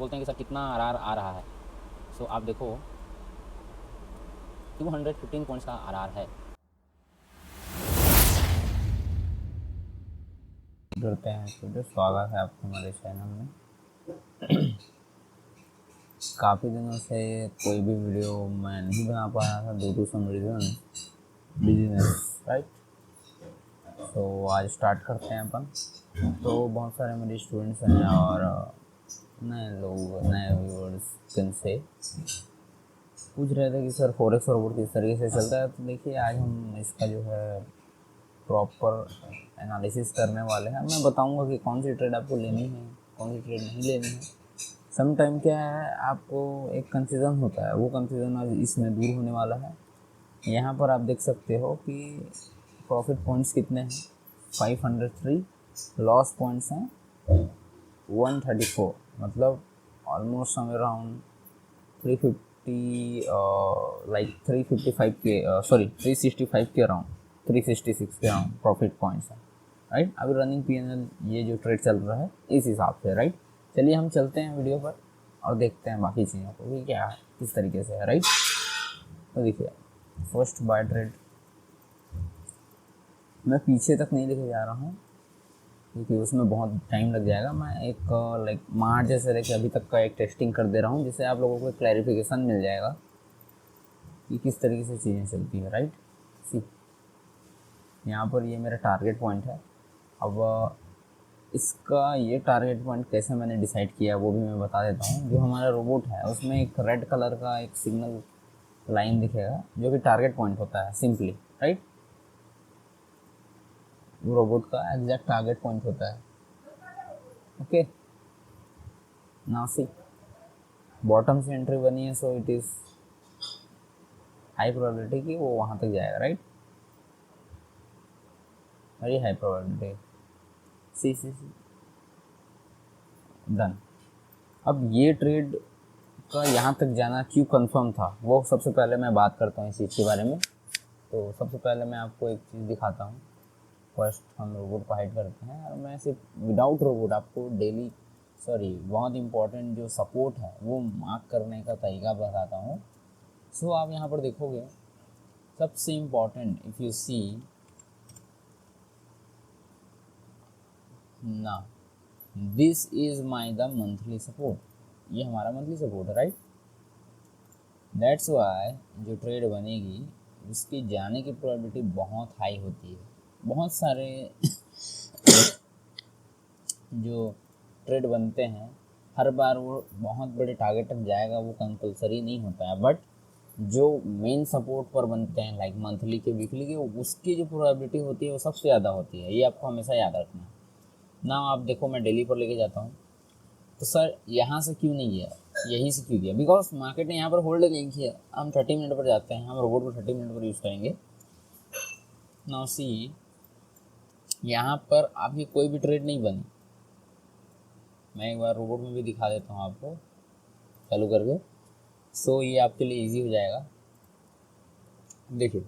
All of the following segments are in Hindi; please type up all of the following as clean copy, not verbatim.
बोलते हैं कि सर कितना आरआर आ रहा है। सो आप देखो 215 पॉइंट्स का आरआर है। करते हैं तो स्वागत है आपको हमारे चैनल में। काफ़ी दिनों से कोई भी वीडियो मैं नहीं बना पा रहा था due to some reason business, right. तो आज स्टार्ट करते हैं अपन। तो बहुत सारे मेरे स्टूडेंट्स हैं और नए लोग, नए व्यूअर्स कैन से पूछ रहे थे कि सर फॉरेक्स रोबोट किस तरीके से चलता है। तो देखिए आज हम इसका जो है प्रॉपर एनालिसिस करने वाले हैं। मैं बताऊंगा कि कौन सी ट्रेड आपको लेनी है, कौन सी ट्रेड नहीं लेनी है। सम टाइम क्या है, आपको एक कंफ्यूजन होता है, वो कंफ्यूजन आज इसमें दूर होने वाला है। यहाँ पर आप देख सकते हो कि प्रॉफिट पॉइंट्स कितने हैं, 503। लॉस पॉइंट्स हैं 134, मतलब ऑलमोस्ट सम अराउंड 350, लाइक 355 के, सॉरी 365 के अराउंड, 366 के अराउंड प्रॉफिट पॉइंट्स हैं, राइट। अभी रनिंग पीएनएल ये जो ट्रेड चल रहा है इस हिसाब से, राइट। चलिए हम चलते हैं वीडियो पर और देखते हैं बाकी चीज़ों को कि क्या है, किस तरीके से है, राइट। तो देखिए फर्स्ट बाय ट्रेड मैं पीछे तक नहीं लेके जा रहा हूँ क्योंकि उसमें बहुत टाइम लग जाएगा। मैं एक लाइक मार्च से लेके अभी तक का एक टेस्टिंग कर दे रहा हूँ, जिससे आप लोगों को एक क्लैरिफिकेशन मिल जाएगा कि किस तरीके से चीज़ें चलती है, राइट। सी यहाँ पर ये मेरा टारगेट पॉइंट है। अब इसका ये टारगेट पॉइंट कैसे मैंने डिसाइड किया वो भी मैं बता देता हूँ। जो हमारा रोबोट है उसमें एक रेड कलर का एक सिग्नल लाइन दिखेगा जो कि टारगेट पॉइंट होता है, सिंपली, राइट। वो रोबोट का एग्जैक्ट टारगेट पॉइंट होता है। ओके, नाउ सी बॉटम से एंट्री बनी है, so it is high probability कि वो वहाँ तक जाएगा, right. Very high probability. See see see done. अब ये ट्रेड का यहाँ तक जाना क्यों कंफर्म था वो सबसे पहले मैं बात करता हूँ इस चीज़ के बारे में। तो सबसे पहले मैं आपको एक चीज़ दिखाता हूँ। फर्स्ट हम रोबोट को हाइड करते हैं और मैं सिर्फ विदाउट रोबोट आपको डेली, सॉरी बहुत इंपॉर्टेंट जो सपोर्ट है वो मार्क करने का तरीका बताता हूँ। सो आप यहाँ पर देखोगे सबसे इम्पॉर्टेंट, इफ़ यू सी ना, this is my the monthly support, ये हमारा मंथली सपोर्ट है, राइट। दैट्स वाई जो ट्रेड बनेगी उसकी जाने की प्रोबेबिलिटी बहुत हाई होती है। बहुत सारे जो ट्रेड बनते हैं हर बार वो बहुत बड़े टारगेट तक जाएगा वो कंपलसरी नहीं होता है, बट जो मेन सपोर्ट पर बनते हैं लाइक मंथली के, वीकली के, उसकी जो प्रोबेबिलिटी होती है वो सबसे ज़्यादा होती है। ये आपको हमेशा याद रखना है ना। आप देखो मैं डेली पर लेके जाता हूँ, तो सर यहाँ से क्यों नहीं गया, यहीं से क्यों गया, बिकॉज मार्केट ने यहाँ पर होल्ड नहीं किया। हम 30 मिनट पर जाते हैं, हम रोबोट को 30 मिनट पर यूज़ करेंगे। नाउ सी यहाँ पर आपकी कोई भी ट्रेड नहीं बनी। मैं एक बार रोबोट में भी दिखा देता हूँ आपको चालू करके, सो ये आपके लिए इजी हो जाएगा। देखिए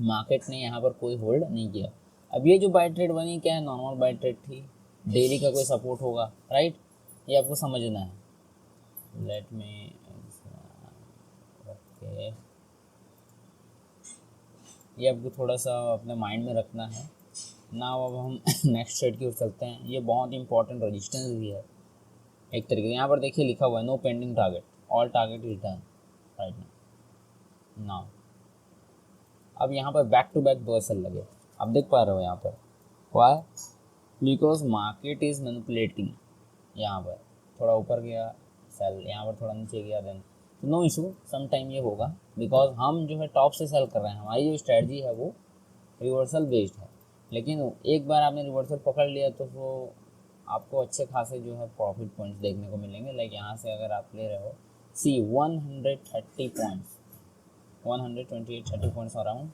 मार्केट ने यहाँ पर कोई होल्ड नहीं किया। अब ये जो बाय ट्रेड बनी क्या है, नॉर्मल बाय ट्रेड थी। डेली का कोई सपोर्ट होगा, राइट, ये आपको समझना है। लेट मी ओके, ये आपको थोड़ा सा अपने माइंड में रखना है ना। अब हम नेक्स्ट ट्रेड की ओर चलते हैं। ये बहुत इंपॉर्टेंट रेजिस्टेंस भी है एक तरीके से। यहाँ पर देखिए लिखा हुआ है no pending target, all target is done right now. अब यहाँ पर बैक टू बैक दो सेल लगे, आप देख पा रहे हो यहाँ पर। Why, because market is manipulating. यहाँ पर थोड़ा ऊपर गया सेल, यहाँ पर थोड़ा नीचे गया देन, तो नो इशू, सम टाइम ये होगा बिकॉज हम जो है टॉप से सेल कर रहे हैं। हमारी जो स्ट्रेटजी है वो रिवर्सल बेस्ड है। लेकिन एक बार आपने रिवर्सल पकड़ लिया तो वो आपको अच्छे खासे जो है प्रॉफिट पॉइंट्स देखने को मिलेंगे। लाइक यहाँ से अगर आप ले रहे हो सी 130 पॉइंट्स, 128-30 पॉइंट्स अराउंड,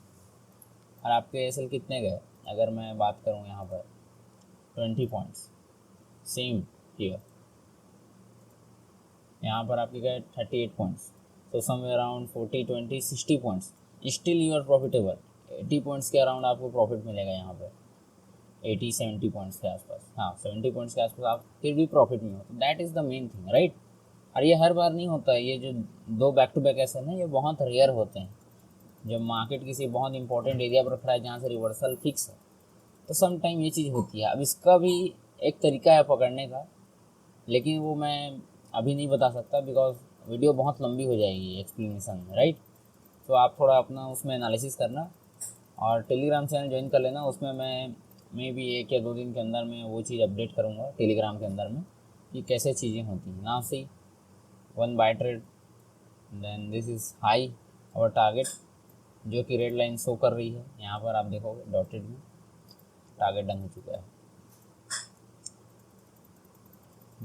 और आपके एस कितने गए अगर मैं बात करूँ यहाँ पर 20 पॉइंट्स। सेम हियर, यहाँ पर आपके गए 38 पॉइंट्स, तो somewhere around 40-20-60 points, still you are profitable. 80 points के अराउंड आपको प्रॉफिट मिलेगा यहाँ पर। 80-70 पॉइंट्स के आसपास, हाँ 70 पॉइंट्स के आसपास आप फिर भी प्रॉफिट में हो, तो that is the main thing, right. और ये हर बार नहीं होता है, ये जो दो बैक टू बैक ऐसे हैं ये बहुत रेयर होते हैं। जब मार्केट किसी बहुत इंपॉर्टेंट एरिया पर खड़ा है जहाँ से रिवर्सल फिक्स है, तो सम टाइम ये चीज़ होती है। अब इसका भी एक तरीका है पकड़ने का, लेकिन वो मैं अभी नहीं बता सकता बिकॉज वीडियो बहुत लंबी हो जाएगी एक्सप्लेनेशन में, राइट। तो आप थोड़ा अपना उसमें एनालिसिस करना और टेलीग्राम चैनल ज्वाइन कर लेना। उसमें मैं मे भी 1 या 2 दिन के अंदर में वो चीज़ अपडेट करूँगा टेलीग्राम के अंदर में कि कैसे चीज़ें होती हैं। Now see 1 buy trade, then this is high और टारगेट जो कि रेड लाइन शो कर रही है। यहाँ पर आप देखोगे डॉटेड में टारगेट डन हो चुका है।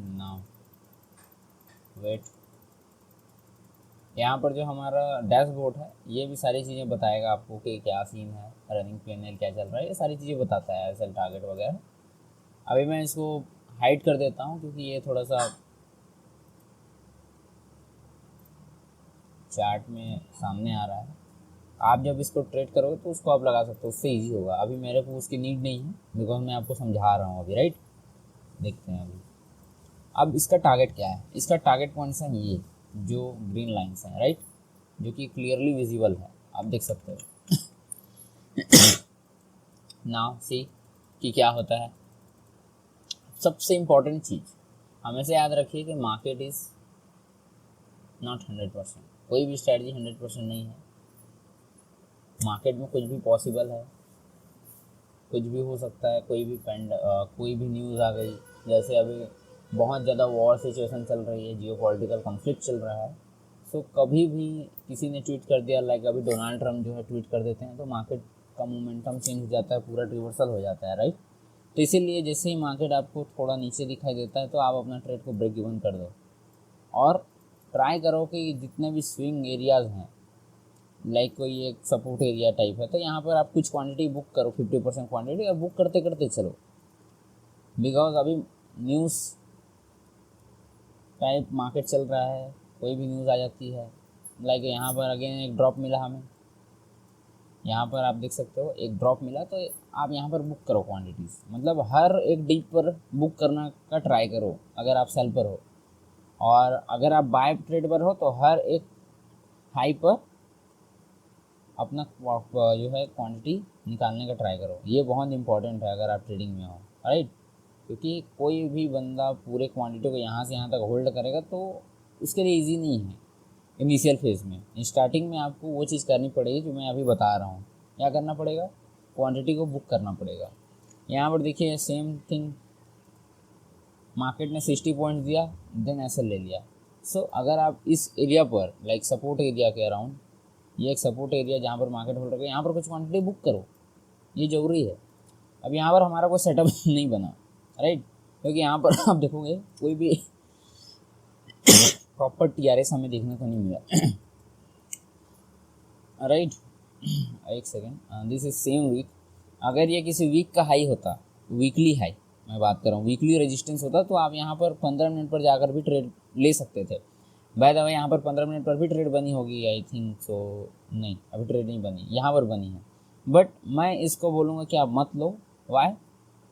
नाउ वेट, यहाँ पर जो हमारा डैशबोर्ड है ये भी सारी चीज़ें बताएगा आपको कि क्या सीन है, रनिंग पीएनएल क्या चल रहा है, ये सारी चीज़ें बताता है, एसएल टारगेट वगैरह। अभी मैं इसको हाइड कर देता हूँ क्योंकि ये थोड़ा सा चार्ट में सामने आ रहा है। आप जब इसको ट्रेड करोगे तो उसको आप लगा सकते हो, उससे ईजी होगा। अभी मेरे को उसकी नीड नहीं है बिकॉज मैं आपको समझा रहा हूँ अभी, राइट। देखते हैं अभी। अब इसका टारगेट क्या है, इसका टारगेट पॉइंट्स हैं ये जो ग्रीन लाइन्स हैं, राइट, जो कि क्लियरली विजिबल है, आप देख सकते हो। नाउ सी कि क्या होता है। सबसे इम्पॉर्टेंट चीज़ हमेशा याद रखिए कि मार्केट इज़ नॉट 100%। कोई भी स्ट्रैटेजी 100% नहीं है। मार्केट में कुछ भी पॉसिबल है, कुछ भी हो सकता है। कोई भी न्यूज़ आ गई, जैसे अभी बहुत ज़्यादा वॉर सिचुएशन चल रही है, जियो पॉलिटिकल कॉन्फ्लिक्ट चल रहा है। सो कभी भी किसी ने ट्वीट कर दिया, लाइक अभी डोनाल्ड ट्रम्प जो है ट्वीट कर देते हैं, तो मार्केट का मोमेंटम चेंज हो जाता है, पूरा रिवर्सल हो जाता है, राइट। तो इसीलिए जैसे ही मार्केट आपको थोड़ा नीचे दिखाई देता है तो आप अपना ट्रेड को ब्रेक इवन कर दो और ट्राई करो कि जितने भी स्विंग एरियाज़ हैं, लाइक कोई एक सपोर्ट एरिया टाइप है, तो यहाँ पर आप कुछ क्वांटिटी बुक करो, 50% क्वांटिटी, और बुक करते करते चलो। बिकॉज अभी न्यूज़ टाइप मार्केट चल रहा है, कोई भी न्यूज़ आ जाती है। लाइक यहाँ पर अगेन एक ड्रॉप मिला हमें, यहाँ पर आप देख सकते हो एक ड्रॉप मिला, तो आप यहाँ पर बुक करो क्वांटिटीज़। मतलब हर एक डीप पर बुक करना का ट्राई करो अगर आप सेल पर हो, और अगर आप बाय ट्रेड पर हो तो हर एक हाई पर अपना जो है क्वांटिटी निकालने का ट्राई करो। ये बहुत इंपॉर्टेंट है अगर आप ट्रेडिंग में हो, राइट। क्योंकि कोई भी बंदा पूरे क्वांटिटी को यहाँ से यहाँ तक होल्ड करेगा तो उसके लिए इजी नहीं है इनिशियल फेज़ में। स्टार्टिंग में आपको वो चीज़ करनी पड़ेगी जो मैं अभी बता रहा हूँ। क्या करना पड़ेगा, क्वांटिटी को बुक करना पड़ेगा। यहाँ पर देखिए सेम थिंग, मार्केट ने 60 पॉइंट दिया, देन एसएल ले लिया। सो अगर आप इस एरिया पर, लाइक सपोर्ट एरिया के अराउंड, ये एक सपोर्ट एरिया जहाँ पर मार्केट होल्ड करके यहाँ पर कुछ क्वांटिटी बुक करो, ये ज़रूरी है। अब यहाँ पर हमारा कोई सेटअप नहीं बना, राइट, क्योंकि यहाँ पर आप देखोगे कोई भी प्रॉपर टीआरएस हमें देखने को नहीं मिला, राइट। एक second, this is same week. अगर ये किसी वीक का हाई होता, वीकली हाई मैं बात कर रहा हूँ, वीकली रेजिस्टेंस होता, तो आप यहाँ पर 15 मिनट पर जाकर भी ट्रेड ले सकते थे। बाय द वे यहाँ पर 15 मिनट पर भी ट्रेड बनी होगी, आई थिंक सो। नहीं, अभी ट्रेड नहीं बनी, यहाँ पर बनी है। बट मैं इसको बोलूँगा कि आप मत लो। वाई?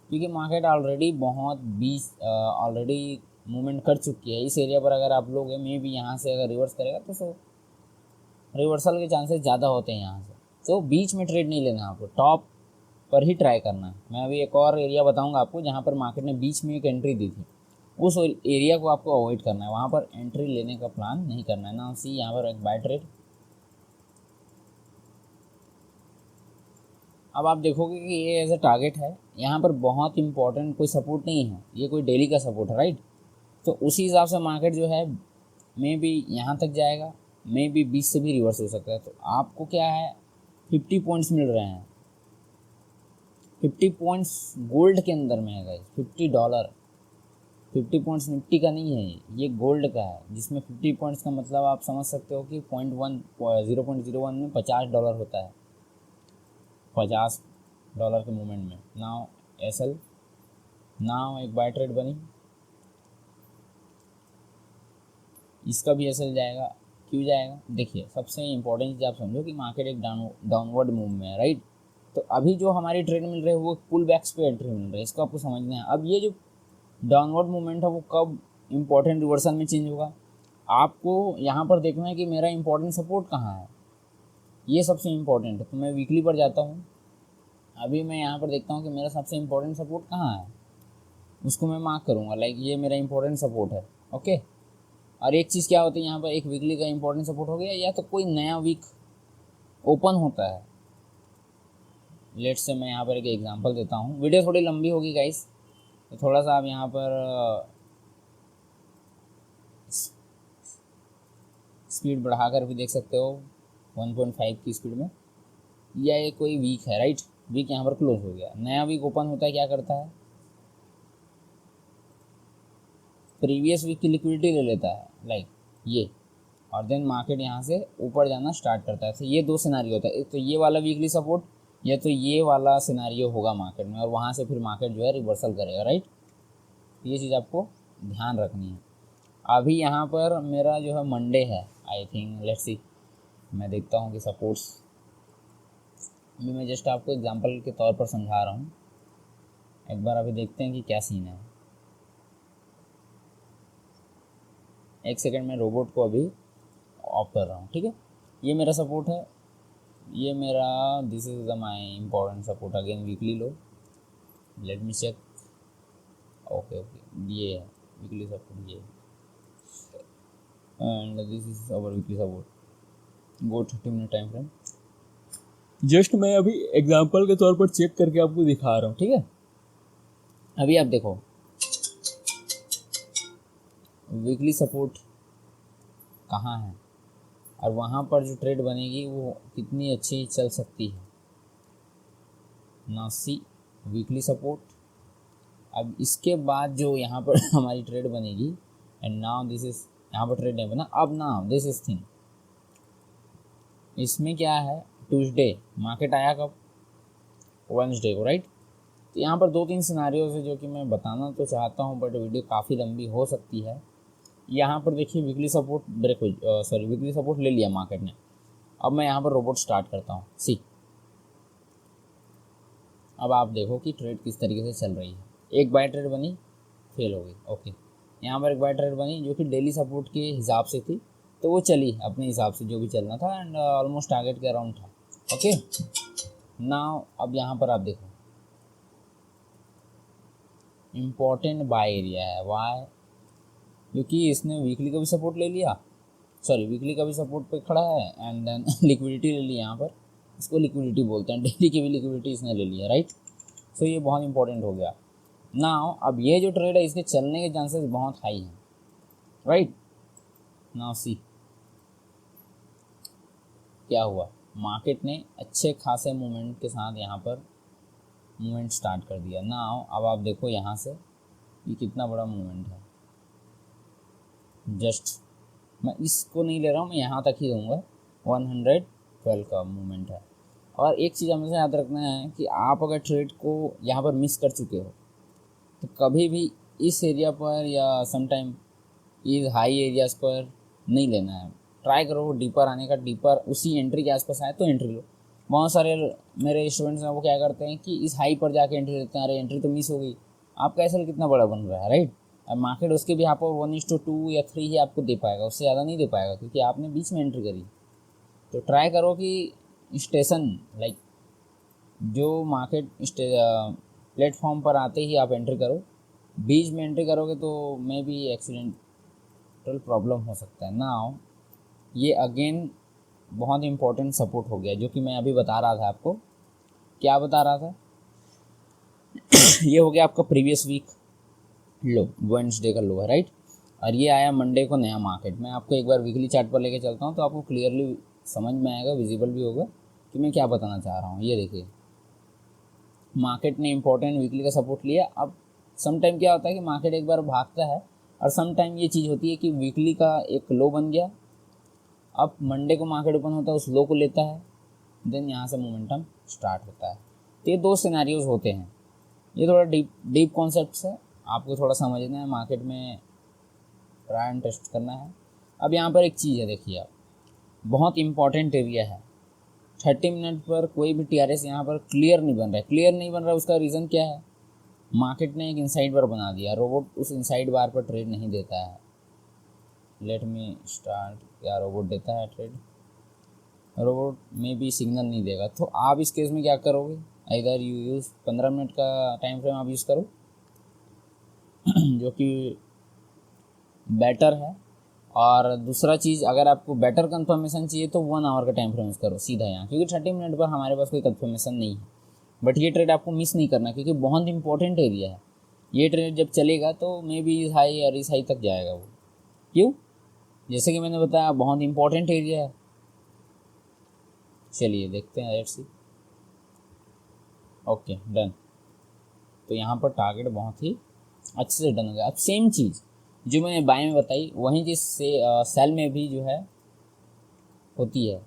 क्योंकि मार्केट ऑलरेडी बहुत ऑलरेडी मूवमेंट कर चुकी है। इस एरिया पर अगर आप लोग मे भी यहाँ से अगर रिवर्स करेगा तो सो रिवर्सल के चांसेस ज़्यादा होते हैं यहाँ से। तो बीच में ट्रेड नहीं लेना, आपको टॉप पर ही ट्राई करना है। मैं अभी एक और एरिया बताऊंगा आपको जहाँ पर मार्केट ने बीच में एक एंट्री दी थी, उस एरिया को आपको अवॉइड करना है, वहाँ पर एंट्री लेने का प्लान नहीं करना है ना। सी यहाँ पर एक बाय ट्रेड। अब आप देखोगे कि ये एज ए टारगेट है, यहाँ पर बहुत इंपॉर्टेंट कोई सपोर्ट नहीं है, ये कोई डेली का सपोर्ट है, राइट। तो उसी हिसाब से मार्केट जो है मे भी यहाँ तक जाएगा, मे भी 20 से भी रिवर्स हो सकता है। तो आपको क्या है, 50 पॉइंट्स मिल रहे हैं। 50 पॉइंट्स गोल्ड के अंदर में है गाइस, $50। 50 पॉइंट्स निफ्टी का नहीं है, ये गोल्ड का है, जिसमें 50 पॉइंट्स का मतलब आप समझ सकते हो कि 0.01 में $50 होता है, $50 के मूवमेंट में। नाउ एसएल, नाउ एक बाय ट्रेड बनी, इसका भी एसएल जाएगा। क्यों जाएगा, देखिए सबसे इंपॉर्टेंट चीज़ आप समझो कि मार्केट एक डाउनवर्ड मूव में है, राइट। तो अभी जो हमारी ट्रेड मिल रही है वो पुल बैक्स पे एंट्री मिल रही है, इसको आपको समझना है। अब ये जो डाउनवर्ड मूवमेंट है वो कब इम्पोर्टेंट रिवर्सल में चेंज होगा, आपको यहाँ पर देखना है कि मेरा इंपॉर्टेंट सपोर्ट कहाँ है, ये सबसे इम्पोर्टेंट है। तो मैं वीकली पर जाता हूँ, अभी मैं यहाँ पर देखता हूँ कि मेरा सबसे इम्पोर्टेंट सपोर्ट कहाँ है, उसको मैं मार्क करूँगा, लाइक ये मेरा इंपॉर्टेंट सपोर्ट है। ओके, और एक चीज़ क्या होती है यहाँ पर, एक वीकली का इंपॉर्टेंट सपोर्ट हो गया या तो कोई नया वीक ओपन होता है। लेट्स से मैं यहाँ पर एक एग्जांपल देता हूँ, वीडियो थोड़ी लंबी होगी गाइस, तो थोड़ा सा आप यहाँ पर स्पीड बढ़ाकर भी देख सकते हो 1.5 की स्पीड में। या ये कोई वीक है, राइट, वीक यहाँ पर क्लोज हो गया, नया वीक ओपन होता है, क्या करता है, प्रीवियस वीक की लिक्विडिटी ले लेता है लाइक ये, और देन मार्केट यहाँ से ऊपर जाना स्टार्ट करता है। तो ये दो सिनारियो होता है, एक तो ये वाला वीकली सपोर्ट या तो ये वाला सिनारियो होगा मार्केट में, और वहाँ से फिर मार्केट जो है रिवर्सल करेगा, राइट। ये चीज़ आपको ध्यान रखनी है। अभी यहाँ पर मेरा जो है मंडे है, आई थिंक, लेट्स सी, मैं देखता हूँ कि सपोर्ट्स, अभी मैं जस्ट आपको एग्जांपल के तौर पर समझा रहा हूँ, एक बार अभी देखते हैं कि क्या सीन है। एक सेकंड में रोबोट को अभी ऑफ कर रहा हूँ, ठीक है। ये मेरा सपोर्ट है, ये मेरा, this is the my important support, again weekly low, let me check, okay okay, ये है वीकली सपोर्ट, ये, and this is our weekly support, go 30 minute time frame. Just मैं अभी एग्जांपल के तौर पर चेक करके आपको दिखा रहा हूँ, ठीक है। अभी आप देखो वीकली सपोर्ट कहाँ है, और वहाँ पर जो ट्रेड बनेगी वो कितनी अच्छी चल सकती है। नाउ सी वीकली सपोर्ट, अब इसके बाद जो यहाँ पर हमारी ट्रेड बनेगी, एंड नाउ दिस इज, यहाँ पर ट्रेड नहीं बना, अब नाउ दिस इज थिंग, इसमें क्या है, ट्यूसडे मार्केट आया कब, वेडनेसडे को, राइट। तो यहाँ पर 2-3 सिनारियोज है जो कि मैं बताना तो चाहता हूँ, बट वीडियो काफ़ी लंबी हो सकती है। यहाँ पर देखिए वीकली सपोर्ट ब्रेक हो, सॉरी वीकली सपोर्ट ले लिया मार्केट ने। अब मैं यहाँ पर रोबोट स्टार्ट करता हूँ, सी, अब आप देखो कि ट्रेड किस तरीके से चल रही है। एक बाय ट्रेड बनी, फेल हो गई, ओके। यहाँ पर एक बाय ट्रेड बनी जो कि डेली सपोर्ट के हिसाब से थी, तो वो चली अपने हिसाब से जो भी चलना था, एंड ऑलमोस्ट टारगेट के अराउंड था, ओके। नाउ अब यहाँ पर आप देखो इम्पॉर्टेंट बाय एरिया है, वाई, क्योंकि इसने वीकली का भी सपोर्ट ले लिया, सॉरी वीकली का भी सपोर्ट पे खड़ा है, एंड देन लिक्विडिटी ले ली, यहाँ पर इसको लिक्विडिटी बोलते हैं, डेली की भी लिक्विडिटी इसने ले लिया, राइट। सो ये बहुत इंपॉर्टेंट हो गया। नाउ अब ये जो ट्रेड है इसके चलने के चांसेस बहुत हाई हैं, राइट। नाउ सी क्या हुआ, मार्केट ने अच्छे खासे मूवमेंट के साथ यहाँ पर मूवमेंट स्टार्ट कर दिया। नाउ अब आप देखो यहाँ से ये कितना बड़ा मूवमेंट है, जस्ट मैं इसको नहीं ले रहा हूँ, मैं यहाँ तक ही दूँगा, 112 का मूवमेंट है। और एक चीज़ हमेशा याद रखना है कि आप अगर ट्रेड को यहाँ पर मिस कर चुके हो तो कभी भी इस एरिया पर या समटाइम इस हाई एरियाज़ पर नहीं लेना है, ट्राई करो डीपर आने का, डीपर उसी एंट्री के आसपास आए तो एंट्री लो। बहुत सारे मेरे स्टूडेंट्स हैं वो क्या करते हैं कि इस हाई पर जाके एंट्री लेते हैं, अरे एंट्री तो मिस हो गई, आपका एसएल कितना बड़ा बन रहा है, राइट। अब मार्केट उसके भी यहाँ पर 1:2 या 3 ही आपको दे पाएगा, उससे ज़्यादा नहीं दे पाएगा, क्योंकि आपने बीच में एंट्री करी। तो ट्राई करो कि स्टेशन, लाइक जो मार्केट प्लेटफॉर्म पर आते ही आप एंट्री करो, बीच में एंट्री करोगे तो मे बी एक्सीडेंटल प्रॉब्लम हो सकता है। नाउ ये अगेन बहुत इंपॉर्टेंट सपोर्ट हो गया, जो कि मैं अभी बता रहा था आपको, क्या बता रहा था ये हो गया आपका प्रीवियस वीक लो, वेडनेसडे का लो है, राइट। और ये आया मंडे को नया मार्केट। मैं आपको एक बार वीकली चार्ट पर लेके चलता हूँ तो आपको क्लियरली समझ में आएगा, विजिबल भी होगा कि मैं क्या बताना चाह रहा हूँ। ये देखिए मार्केट ने इंपॉर्टेंट वीकली का सपोर्ट लिया। अब सम टाइम क्या होता है कि मार्केट एक बार भागता है, और सम टाइम ये चीज़ होती है कि वीकली का एक लो बन गया, अब मंडे को मार्केट ओपन होता है, उस लो को लेता है, देन यहाँ से मोमेंटम स्टार्ट होता है। तो ये 2 सिनेरियोज होते हैं। ये थोड़ा डीप कॉन्सेप्ट्स है, आपको थोड़ा समझना है, मार्केट में ट्राई एंड टेस्ट करना है। अब यहाँ पर एक चीज़ है, देखिए आप, बहुत इंपॉर्टेंट एरिया है 30 मिनट पर कोई भी TRS यहाँ पर क्लियर नहीं बन रहा है। क्लियर नहीं बन रहा है, उसका रीज़न क्या है? मार्केट ने एक इनसाइड बार बना दिया, रोबोट उस इनसाइड बार पर ट्रेड नहीं देता है। Let me start. क्या रोबोट देता है ट्रेड? रोबोट में भी सिग्नल नहीं देगा। तो आप इस केस में क्या करोगे? इधर यू यूज़ 15 मिनट का टाइम फ्रेम आप यूज़ करो जो कि बेटर है। और दूसरा चीज़, अगर आपको बेटर कंफर्मेशन चाहिए तो 1 आवर का टाइम फ्रेम यूज़ करो सीधा यहाँ, क्योंकि 30 मिनट पर हमारे पास कोई कंफर्मेशन नहीं है। बट ये ट्रेड आपको मिस नहीं करना, क्योंकि बहुत इंपॉर्टेंट एरिया है। ये ट्रेड जब चलेगा तो मे बी इस हाई और इस हाई तक जाएगा वो। क्यों? जैसे कि मैंने बताया, बहुत इंपॉर्टेंट एरिया है। चलिए देखते हैं, लेट्स सी। Okay, done. तो यहाँ पर टारगेट बहुत ही अच्छे से डन हो गया। अब सेम चीज़ जो मैंने बाय में बताई, वहीं चीज़ से सेल में भी जो है होती है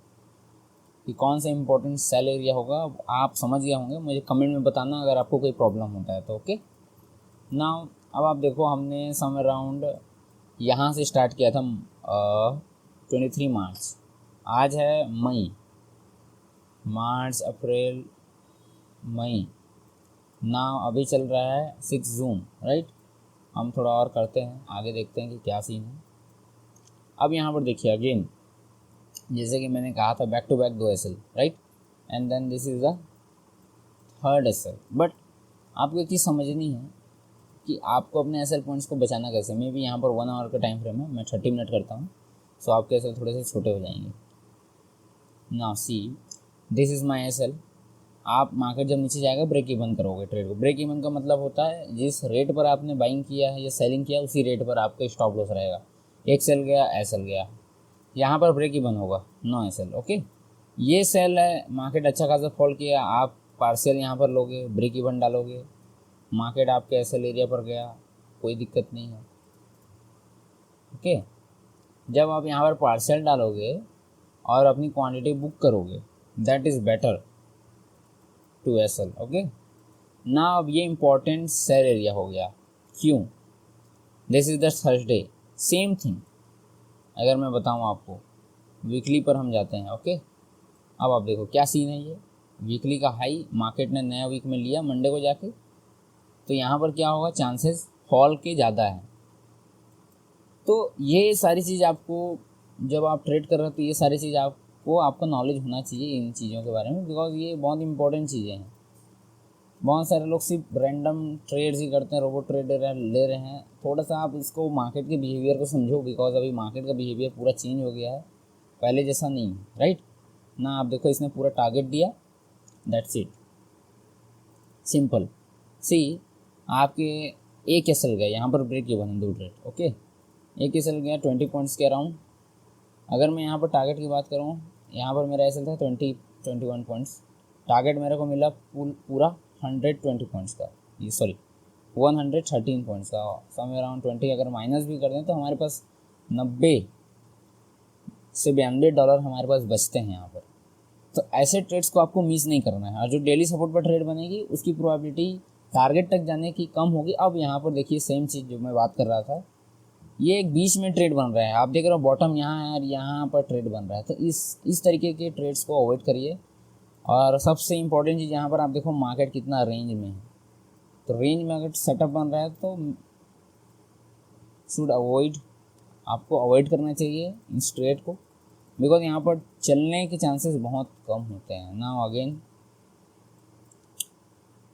कि कौन सा इंपॉर्टेंट सेल एरिया होगा। आप समझ गए होंगे, मुझे कमेंट में बताना अगर आपको कोई प्रॉब्लम होता है तो। ओके, नाउ अब आप देखो, हमने सम अराउंड यहाँ से स्टार्ट किया था 23 मार्च। आज है मई, मार्च, अप्रैल, मई। नाउ अभी चल रहा है 6 जून, राइट। हम थोड़ा और करते हैं, आगे देखते हैं कि क्या सीन है। अब यहाँ पर देखिए अगेन, जैसे कि मैंने कहा था, back to back 2 SL, right, and then this is the third SL। But आपको एक चीज़ समझनी है कि आपको अपने SL पॉइंट्स को बचाना कैसे। मे भी यहाँ पर 1 आवर का टाइम फ्रेम है, मैं 30 मिनट करता हूँ, सो आपके SL थोड़े से छोटे हो जाएंगे। Now see, this is my SL। आप मार्केट जब नीचे जाएगा ब्रेक इवन करोगे ट्रेड को। ब्रेक इवन का मतलब होता है जिस रेट पर आपने बाइंग किया है या सेलिंग किया, उसी रेट पर आपका स्टॉप लॉस रहेगा। एक सेल गया, SL गया, यहाँ पर ब्रेक इवन होगा, नो SL। ओके, ये सेल है, मार्केट अच्छा खासा फॉल किया, आप पार्शियल यहाँ पर लोगे, ब्रेक इवन डालोगे, मार्केट आपके SL एरिया पर गया, कोई दिक्कत नहीं है। ओके, जब आप यहाँ पर पार्शियल डालोगे और अपनी क्वांटिटी बुक करोगे, that is better to SL। Okay, ना अब ये इंपॉर्टेंट सेल एरिया हो गया। क्यों? This is the Thursday, same thing. अगर मैं बताऊँ आपको, वीकली पर हम जाते हैं। ओके, अब आप देखो क्या सीन है। ये वीकली का हाई मार्केट ने नया वीक में लिया मंडे को जाके, तो यहाँ पर क्या होगा, चांसेस फॉल के ज़्यादा है। तो ये सारी चीज़ आपको, जब आप ट्रेड कर रहे हो तो ये सारी चीज़ आपको, आपका नॉलेज होना चाहिए इन चीज़ों के बारे में, बिकॉज ये बहुत इंपॉर्टेंट चीज़ें हैं। बहुत सारे लोग सिर्फ रैंडम ट्रेड्स ही करते हैं, रोबोट ट्रेडर ले रहे हैं। थोड़ा सा आप इसको मार्केट के बिहेवियर को समझो, बिकॉज अभी मार्केट का बिहेवियर पूरा चेंज हो गया है, पहले जैसा नहीं है, राइट ना। आप देखो, इसने पूरा टारगेट दिया, दैट्स इट, सिंपल। सी, आपके एक SL गया, यहाँ पर ब्रेक इवन है 2 ट्रेड। ओके, एक SL गया 20 पॉइंट्स के अराउंड। अगर मैं यहाँ पर टारगेट की बात करूँ, यहाँ पर मेरा SL था 21 पॉइंट्स, टारगेट मेरे को मिला पूरा 120 पॉइंट्स का, ये सॉरी 113 पॉइंट्स का। समय अराउंड 20 अगर माइनस भी कर दें तो हमारे पास 90 से $92 हमारे पास बचते हैं यहाँ पर। तो ऐसे ट्रेड्स को आपको मिस नहीं करना है। और जो डेली सपोर्ट पर ट्रेड बनेगी उसकी प्रोबेबिलिटी टारगेट तक जाने की कम होगी। अब यहाँ पर देखिए सेम चीज़ जो मैं बात कर रहा था, ये एक बीच में ट्रेड बन रहा है, आप देख रहे हो बॉटम यहाँ है और यहाँ पर ट्रेड बन रहा है। तो इस तरीके के ट्रेड्स को अवॉइड करिए। और सबसे इम्पोर्टेंट चीज़, यहाँ पर आप देखो मार्केट कितना रेंज में है, तो रेंज में अगर सेटअप बन रहा है तो शुड अवॉइड, आपको अवॉइड करना चाहिए इस ट्रेड को, बिकॉज यहाँ पर चलने के चांसेस बहुत कम होते हैं ना। अगेन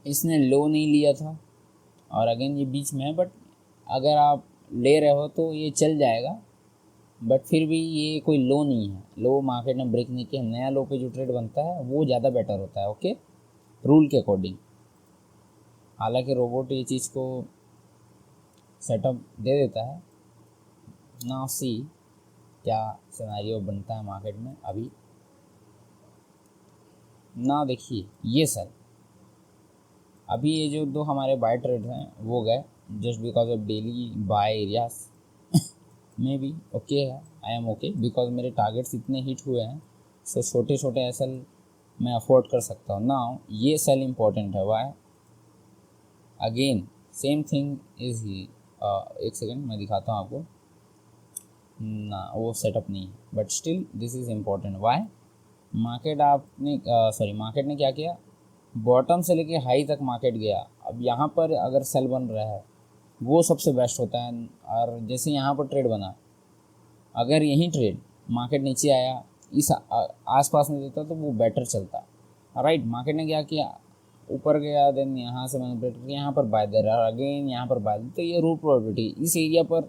इसने लो नहीं लिया था और अगेन ये बीच में है, बट अगर आप ले रहे हो तो ये चल जाएगा, बट फिर भी ये कोई लो नहीं है। लो मार्केट ने ब्रेक नहीं किया, नया लो पे जो ट्रेड बनता है वो ज़्यादा बेटर होता है। ओके, रूल के अकॉर्डिंग। हालांकि रोबोट ये चीज़ को सेटअप दे देता है ना। सी क्या सिनेरियो बनता है मार्केट में अभी ना। देखिए ये सर, अभी ये जो 2 हमारे बाय ट्रेड हैं वो गए just because of daily buy areas में भी। ओके है, आई एम ओके, बिकॉज मेरे टारगेट्स इतने हिट हुए हैं, सो छोटे छोटे SL मैं अफोर्ड कर सकता हूँ ना। ये सेल इम्पोर्टेंट है, why again same thing is ही। एक सेकेंड मैं दिखाता हूँ आपको ना, वो सेटअप नहीं है, but still this is important. Why? Market ने क्या किया, बॉटम से लेके हाई तक मार्केट गया। अब यहाँ पर अगर सेल बन रहा है वो सबसे बेस्ट होता है। और जैसे यहाँ पर ट्रेड बना, अगर यही ट्रेड मार्केट नीचे आया इस आसपास में देता तो वो बेटर चलता। राइट, मार्केट ने क्या किया, ऊपर गया, देन यहाँ से मैनिपुलेट करके यहाँ पर बाय दे रहा, अगेन यहाँ पर बाय, तो ये रूट प्रोबेबिलिटी इस एरिया पर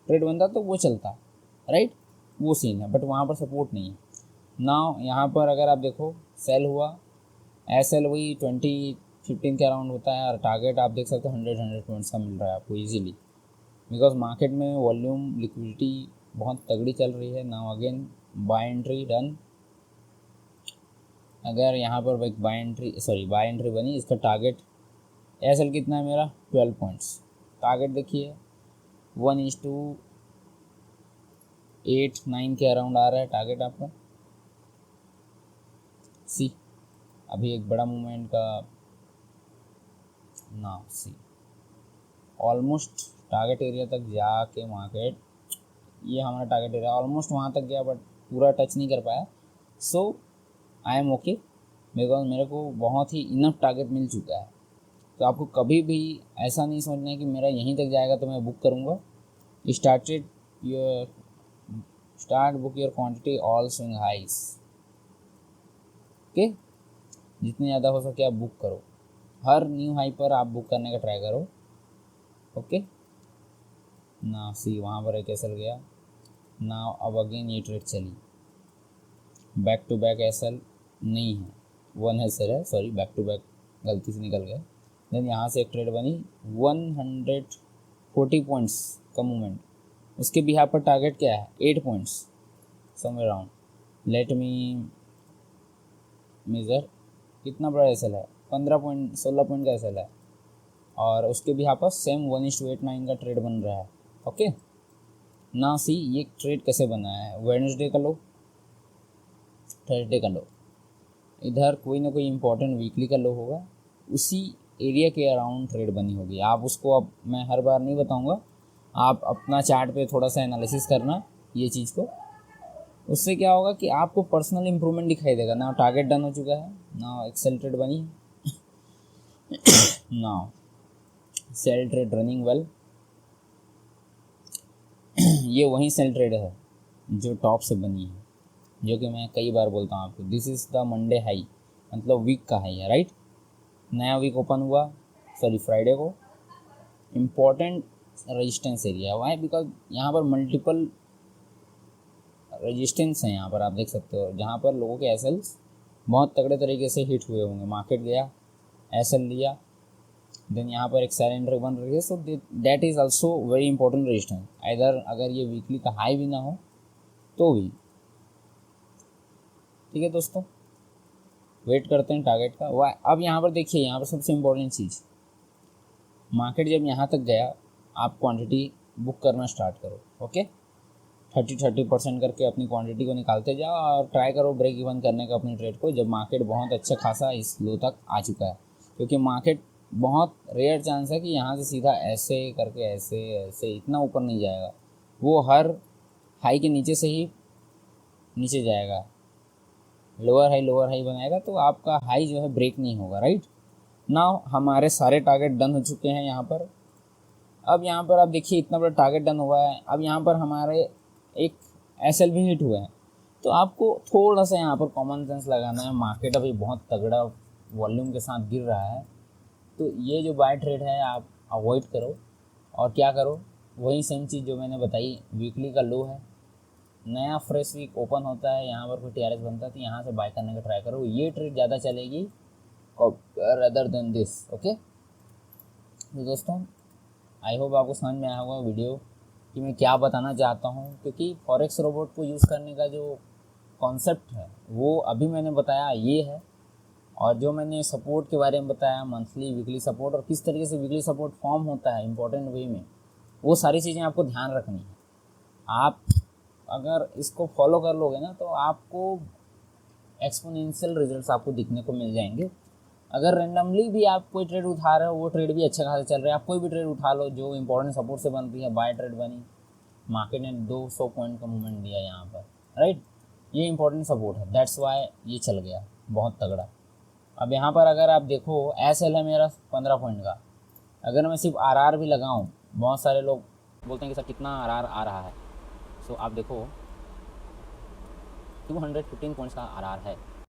ट्रेड बनता तो वो चलता। राइट, वो सीन है, बट वहाँ पर सपोर्ट नहीं है। नाउ यहाँ पर अगर आप देखो सेल हुआ, एल वही 20-15 के अराउंड होता है, और टारगेट आप देख सकते हो 100 पॉइंट्स का मिल रहा है आपको इजीली, बिकॉज मार्केट में वॉल्यूम लिक्विडिटी बहुत तगड़ी चल रही है। Now again buy entry done. अगर यहाँ पर एक बाय एंट्री बनी, इसका टारगेट एल कितना है मेरा 12 पॉइंट्स। टारगेट देखिए 1:8-9 के अराउंड आ रहा है टारगेट आपका। सी अभी एक बड़ा मूवमेंट का ना, सी ऑलमोस्ट टारगेट एरिया तक जाके मार्केट, ये हमारा टारगेट एरिया ऑलमोस्ट वहाँ तक गया, बट पूरा टच नहीं कर पाया। सो आई एम ओके, बिकॉज मेरे को बहुत ही इनफ टारगेट मिल चुका है। तो आपको कभी भी ऐसा नहीं सोचना है कि मेरा यहीं तक जाएगा तो मैं बुक करूँगा। Start book your quantity all swing highs. Okay, जितनी ज़्यादा हो सके आप बुक करो, हर न्यू हाई पर आप बुक करने का ट्राई करो। ओके ना, सी वहाँ पर एक एसएल गया ना। अब अगेन ये ट्रेड चली, बैक टू बैक एसएल नहीं है, वन एसएल है, सॉरी बैक टू बैक गलती से निकल गया। देन यहाँ से एक ट्रेड बनी 140 पॉइंट्स का मूवमेंट, उसके बिहाफ पर टारगेट क्या है 8 points somewhere around. Let me measure कितना बड़ा एसएल है, 16 पॉइंट का एसएल है, और उसके बिहाफ पर सेम 1:8-9 का ट्रेड बन रहा है। ओके ना, सी ये ट्रेड कैसे बना है, वेडनेसडे का लो, थर्सडे का लो, इधर कोई ना कोई इंपॉर्टेंट वीकली का लो होगा, उसी एरिया के अराउंड ट्रेड बनी होगी। आप उसको, अब मैं हर बार नहीं बताऊंगा, आप अपना चार्ट पे थोड़ा सा एनालिसिस करना ये चीज़ को, उससे क्या होगा कि आपको पर्सनल इंप्रूवमेंट दिखाई देगा। ना टारगेट डन हो चुका है, ना एक्सेल ट्रेड बनी है, ना सेल ट्रेड रनिंग वेल। ये वही सेल ट्रेड है जो टॉप से बनी है, जो कि मैं कई बार बोलता हूँ आपको, this is the Monday high, मतलब वीक का हाई है। राइट, नया वीक ओपन हुआ, फ्राइडे को, इम्पॉर्टेंट रेजिस्टेंस एरिया है। वाई, बिकॉज यहाँ पर मल्टीपल रेजिस्टेंस हैं, यहाँ पर आप देख सकते हो, जहाँ पर लोगों के एसएल्स बहुत तगड़े तरीके से हिट हुए होंगे। मार्केट गया, एसएल लिया, देन यहाँ पर एक सेल एंट्री बन रही है, so that is also very important resistance. इधर अगर ये वीकली का हाई भी ना हो तो भी ठीक है दोस्तों, वेट करते हैं टारगेट का। वाह, अब यहाँ पर देखिए, यहाँ पर सबसे इम्पोर्टेंट चीज़, मार्केट जब यहाँ तक गया आप क्वांटिटी बुक करना स्टार्ट करो। ओके, 30% करके अपनी क्वांटिटी को निकालते जाओ और ट्राई करो ब्रेक इवन करने का अपनी ट्रेड को, जब मार्केट बहुत अच्छा खासा इस लो तक आ चुका है। क्योंकि मार्केट बहुत रेयर चांस है कि यहाँ से सीधा ऐसे करके ऐसे ऐसे इतना ऊपर नहीं जाएगा, वो हर हाई के नीचे से ही नीचे जाएगा, लोअर हाई बनाएगा, तो आपका हाई जो है ब्रेक नहीं होगा। राइट, नाउ हमारे सारे टारगेट डन हो चुके हैं यहाँ पर। अब यहाँ पर आप देखिए इतना बड़ा टारगेट डन हुआ है, अब यहाँ पर हमारे एक एसएल भी हिट हुआ है, तो आपको थोड़ा सा यहाँ पर कॉमन सेंस लगाना है। मार्केट अभी बहुत तगड़ा वॉल्यूम के साथ गिर रहा है, तो ये जो बाय ट्रेड है आप अवॉइड करो, और क्या करो, वही सेम चीज़ जो मैंने बताई, वीकली का लो है, नया फ्रेश वीक ओपन होता है, यहाँ पर कोई टीआरएस बनता है तो यहाँ से बाय करने का ट्राई करो, ये ट्रेड ज़्यादा चलेगी अदर देन दिस। ओके, तो दोस्तों आई होप आपको समझ में आया होगा वीडियो कि मैं क्या बताना चाहता हूँ, क्योंकि फॉरेक्स रोबोट को यूज़ करने का जो कॉन्सेप्ट है वो अभी मैंने बताया ये है, और जो मैंने सपोर्ट के बारे में बताया, मंथली वीकली सपोर्ट, और किस तरीके से वीकली सपोर्ट फॉर्म होता है इंपॉर्टेंट वे में, वो सारी चीज़ें आपको ध्यान रखनी है। आप अगर इसको फॉलो कर लोगे ना तो आपको एक्सपोनेंशियल रिजल्ट्स आपको दिखने को मिल जाएंगे। अगर रेंडमली भी आप कोई ट्रेड उठा रहे हो, वो ट्रेड भी अच्छा खासा चल रहा है, आप कोई भी ट्रेड उठा लो जो इंपॉर्टेंट सपोर्ट से बन रही है, बाय ट्रेड बनी, मार्केट ने 200 पॉइंट का मूवमेंट दिया यहाँ पर, राइट, ये इंपॉर्टेंट सपोर्ट है, दैट्स वाई ये चल गया बहुत तगड़ा। अब यहाँ पर अगर आप देखो SL है मेरा 15 पॉइंट का, अगर मैं सिर्फ RR भी लगाऊँ, बहुत सारे लोग बोलते हैं कि सर कितना RR आ रहा है। सो आप देखो 215 पॉइंट्स का RR है।